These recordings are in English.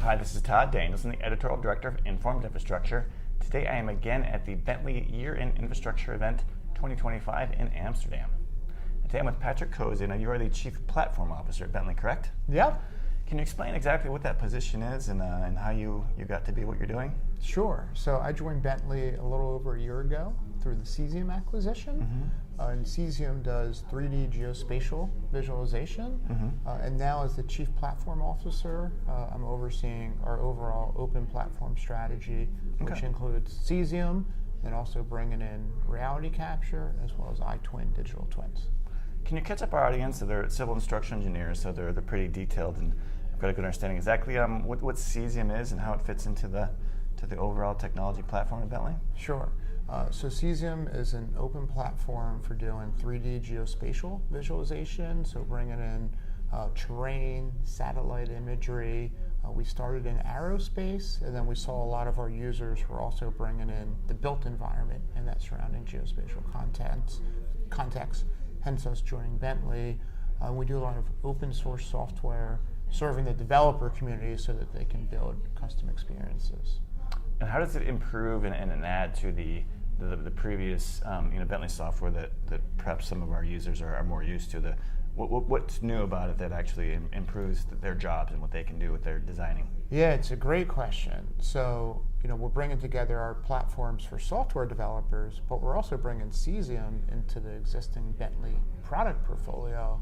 Hi, this is Todd Danielson, the editorial director of Informed Infrastructure. Today I am again at the Bentley Year-End Infrastructure Event 2025 in Amsterdam. And today I'm with Patrick Cozzi, and you are the Chief Platform Officer at Bentley, correct? Yep. Can you explain exactly what that position is and how you got to be what you're doing? Sure. So I joined Bentley a little over a year ago through the Cesium acquisition. And Cesium does 3D geospatial visualization. And now as the Chief Platform Officer, I'm overseeing our overall open platform strategy, which includes Cesium and also bringing in reality capture as well as iTwin digital twins. Can you catch up our audience? So they're civil and structural engineers, so they're pretty detailed, and I've got a good understanding exactly what Cesium is and how it fits into the overall technology platform at Bentley. Sure. So Cesium is an open platform for doing 3D geospatial visualization, so bringing in terrain, satellite imagery. We started in aerospace, and then we saw a lot of our users were also bringing in the built environment and that surrounding geospatial context, hence us joining Bentley. We do a lot of open source software serving the developer community so that they can build custom experiences. And how does it improve and add to the previous Bentley software that perhaps some of our users are more used to? What's new about it that actually improves their jobs and what they can do with their designing? Yeah, it's a great question. So, we're bringing together our platforms for software developers, but we're also bringing Cesium into the existing Bentley product portfolio.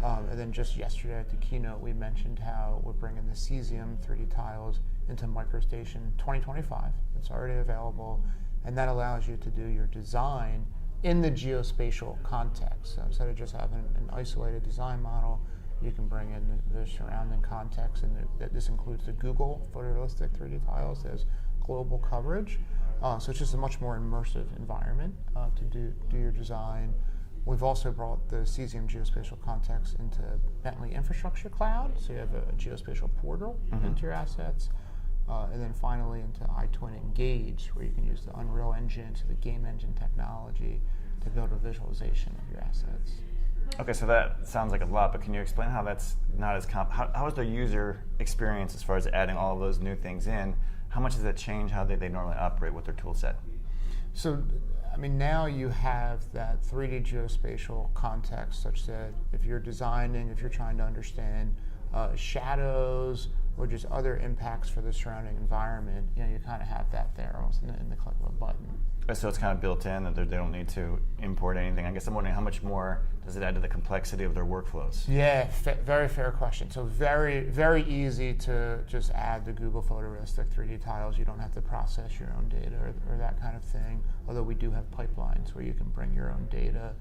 And then just yesterday at the keynote, we mentioned how we're bringing the Cesium 3D tiles into MicroStation 2025. It's already available, and that allows you to do your design in the geospatial context. So instead of just having an isolated design model, you can bring in the surrounding context, and this includes the Google photorealistic 3D tiles. There's global coverage, so it's just a much more immersive environment to do your design. We've also brought the Cesium geospatial context into Bentley Infrastructure Cloud, so you have a geospatial portal into your assets. And then finally into iTwin Engage, where you can use the Unreal Engine, so the game engine technology, to build a visualization of your assets. Okay, so that sounds like a lot, but can you explain how that's not as how is the user experience as far as adding all of those new things in? How much does that change how they normally operate with their tool set? So, now you have that 3D geospatial context such that if you're designing, if you're trying to understand shadows or just other impacts for the surrounding environment, you kind of have that there almost in the click of a button. So it's kind of built in that they don't need to import anything. I guess I'm wondering how much more does it add to the complexity of their workflows? Yeah, very fair question. So very, very easy to just add the Google photorealistic 3D tiles. You don't have to process your own data or that kind of thing, although we do have pipelines where you can bring your own data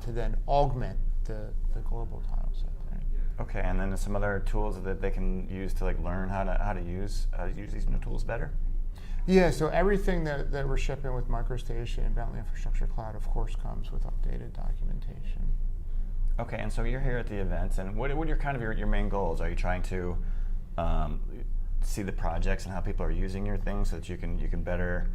to then augment the global tile set there. Okay, and then there's some other tools that they can use to learn how to use these new tools better? Yeah, so everything that we're shipping with MicroStation and Bentley Infrastructure Cloud, of course, comes with updated documentation. Okay, and so you're here at the event, and what are your main goals? Are you trying to see the projects and how people are using your things so that you can better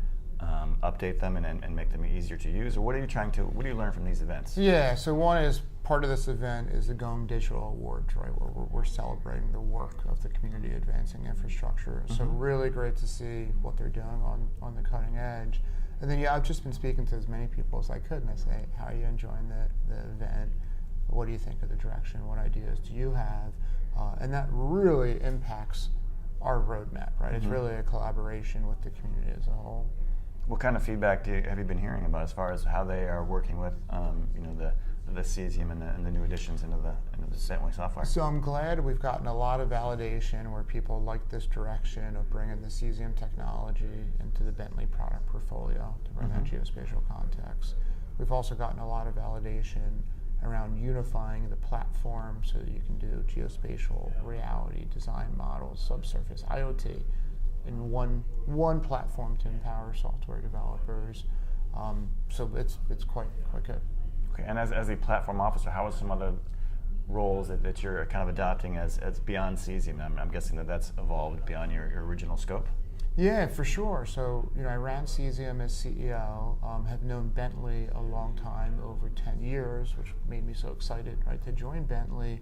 update them and make them easier to use, or what do you learn from these events? Yeah, so one is part of this event is the Going Digital Awards, right, where we're celebrating the work of the community advancing infrastructure. So really great to see what they're doing on the cutting edge. And then I've just been speaking to as many people as I could, and I say, how are you enjoying the event? What do you think of the direction? What ideas do you have? And that really impacts our roadmap, right? It's really a collaboration with the community as a whole. What kind of feedback have you been hearing about as far as how they are working with the Cesium and the new additions into the Bentley software? So I'm glad we've gotten a lot of validation where people like this direction of bringing the Cesium technology into the Bentley product portfolio to bring that geospatial context. We've also gotten a lot of validation around unifying the platform so that you can do geospatial reality design models, subsurface IoT in one platform to empower software developers. So it's quite good. Okay, and as a platform officer, how are some other roles that you're kind of adopting as beyond Cesium? I'm guessing that's evolved beyond your original scope? Yeah, for sure. So, I ran Cesium as CEO, have known Bentley a long time, over 10 years, which made me so excited, right, to join Bentley.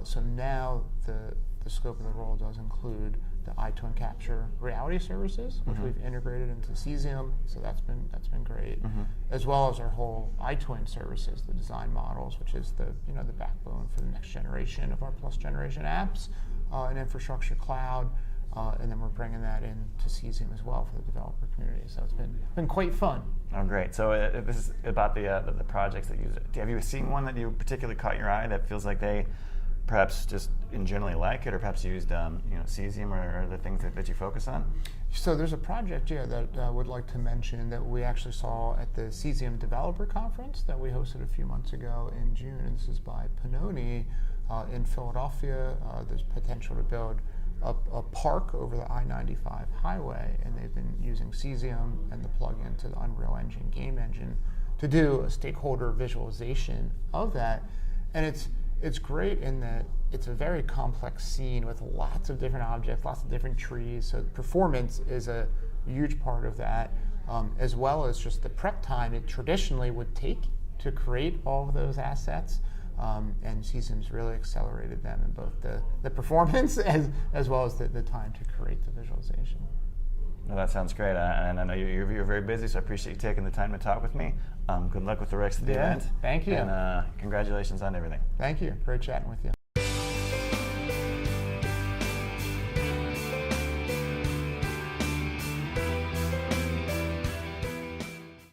So now the scope of the role does include the iTwin Capture reality services, which we've integrated into Cesium, so that's been great, as well as our whole iTwin services, the design models, which is the the backbone for the next generation of our Plus generation apps and infrastructure cloud, and then we're bringing that into Cesium as well for the developer community. So it's been quite fun. Oh, great! So this is about the projects that use it. Have you seen one that you particularly caught your eye that feels like they perhaps just in generally like it, or perhaps used Cesium or the things that you focus on? So there's a project, that I would like to mention that we actually saw at the Cesium Developer Conference that we hosted a few months ago in June, and this is by Pannoni in Philadelphia. There's potential to build a park over the I-95 highway, and they've been using Cesium and the plug-in to the Unreal Engine game engine to do a stakeholder visualization of that. And it's great in that it's a very complex scene with lots of different objects, lots of different trees. So performance is a huge part of that, as well as just the prep time it traditionally would take to create all of those assets. And Cesium's really accelerated them in both the performance as well as the time to create the visualization. Well, that sounds great, and I know you're very busy, so I appreciate you taking the time to talk with me. Good luck with the rest of the event. Thank you. And congratulations on everything. Thank you. Great chatting with you.